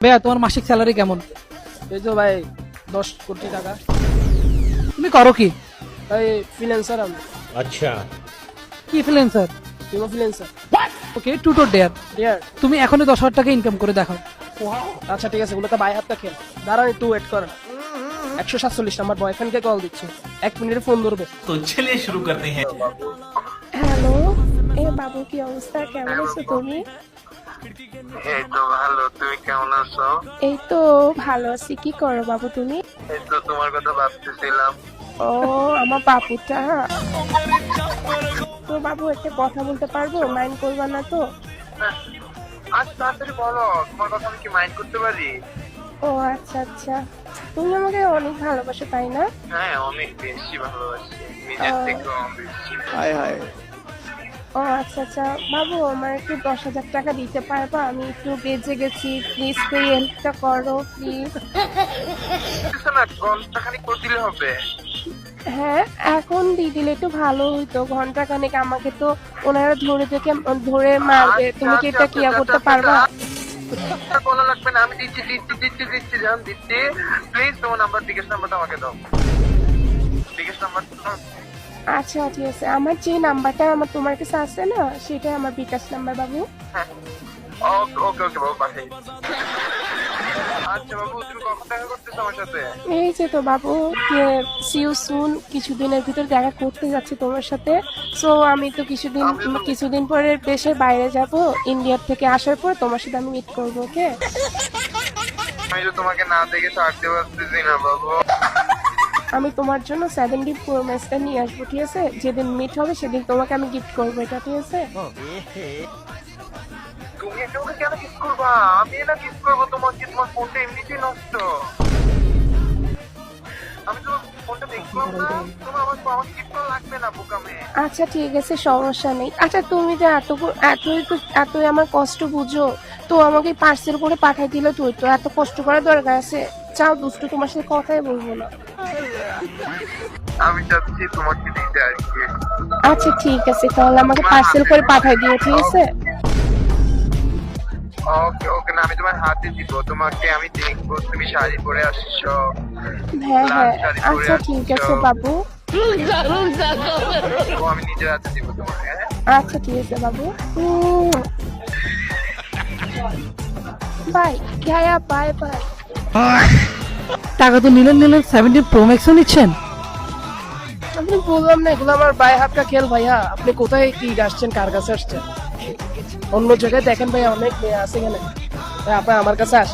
ভাইয়া তোমার মাসিক স্যালারি কেমন? এই তো ভাই 10 কোটি টাকা। তুমি করো কি? ভাই ফ্রিল্যান্সার আমি। अच्छा কি ফ্রিল্যান্সার? কিমো freelancer. Okay tutor dear. Dear. তুমি এখনই 10,000 টাকা ইনকাম করে দেখাও। আচ্ছা ঠিক আছে, ওগুলো তো বাই হাতটা খেল। দাঁড়ান একটু ওয়েট করেন। 147 আমার বয়ফ্রেন্ডকে কল দিচ্ছি, 1 মিনিটে ফোন ধরবে। तो चलिए शुरू करते हैं। হ্যালো, এ বাবু কি অবস্থা, কেমন আছো তুমি? এই তো ভালো, তুমি কেমন আছো? এই তো ভালো আছি। কি করো বাবু তুমি? এই তো তোমার কথা ভাবতেছিলাম। ও আমার বাবুটা। তো বাবু একটা কথা বলতে পারবো, মাইন্ড করবা না তো? আজ তাড়াতাড়ি বলো, তোমার কথা আমি কি মাইন্ড করতে পারি? ও আচ্ছা আচ্ছা, তুমি আমাকে অনেক ভালোবাসো তাই না? হ্যাঁ, অনেক বেশি ভালোবাসি, নিজের থেকেও বেশি। ও আচ্ছা আচ্ছা বাবু, আমার একটু 10,000 টাকা দিতে পারবা? আমি একটু বেঁচে গেছি, প্লিজ তুই হেল্পটা করো প্লিজ। কিছু না, ঘন্টা খানিক করে দিলে হবে। হ্যাঁ এখন দিয়ে দিলে একটু ভালো হইতো, ঘন্টা খানেক। আমাকে তো ওনারা ধরে মারবে, তুমি কি এটা ক্লিয়ার করতে পারবা? বলা লাগবে না, আমি দিচ্ছি দিচ্ছি দিচ্ছি দিচ্ছি জান দিচ্ছি। প্লিজ তোমার নাম্বার, বিকাশ নাম্বারটা আমাকে দাও। বিকাশ নাম্বার আচ্ছা ঠিক আছে, আমার যে নাম্বারটা আমার তোমার কাছে আছে না, সেটাই আমার বিকাশ নাম্বার বাবু। ওকে ওকে ওকে বাবু, পাঠাই। আচ্ছা বাবু, তুমি কখন দেখা করতেছো আমার সাথে? এই যে তো বাবু, সি ইউ সুন, কিছুদিনের ভিতর দেখা করতে যাচ্ছি তোমার সাথে। সো আমি তো কিছুদিন পরে দেশের বাইরে যাব, ইন্ডিয়ার থেকে আসার পর তোমার সাথে আমি মিট করবো। ওকে, আমি তো তোমাকে না দেখে থাকতে পারতেছি না বাবু। আমি তোমার জন্য 70 প্রো ম্যাক্সটা নিয়ে আসবো, ঠিক আছে? যেদিন মিট হবে সেদিন তোমাকে আমি গিফট করবো এটা, ঠিক আছে? তুমি আমাকে কেন কিস করবা? আমি না কিস করবো তোমাকে, তোমার ফোনটা এমনিতেই নষ্ট। আমি তো ফোনটা দেখবো না, তোমার আমার কিস করা লাগবে না বোকামে। আচ্ছা ঠিক আছে, সমস্যা নেই। আচ্ছা তুমি যে এতই আমার কষ্ট বুঝো, তো আমাকে পার্সেল করে পাঠাই দিলে তুই তো এত কষ্ট করার দরকার আছে? চাও দুষ্টু, তোমার সাথে কথাই বলবো না। আমি চাচ্ছি তোমাকে দিতে আসছি। আচ্ছা ঠিক আছে, তাহলে আমাকে পার্সেল করে পাঠাই দিও, ঠিক আছে? ওকে ওকে, না আমি তোমার হাতে দিব, তোমাকে আমি দেখবো তুমি শাড়ি পরে আসছো। হ্যাঁ লাল হ্যাঁ, শাড়ি পরে আচ্ছা ঠিক আছে আসছো। বাবু। তো আমি নিজের হাতে দিব তোমাকে, হ্যাঁ? আচ্ছা ঠিক আছে বাবু। বাই গায়া, বাই বাই। টাকা তো নিলেন 17 প্রো ম্যাক্সও নিচ্ছেন। আপনি বললাম না, এগুলো আমার বাই হাতটা খেল ভাইয়া। আপনি কোথায় কি আসছেন, কার কাছে আসছেন? অন্য জায়গায় দেখেন ভাইয়া, অনেক মেয়ে আছে এখানে। ভাই আপনি আমার কাছে আসি।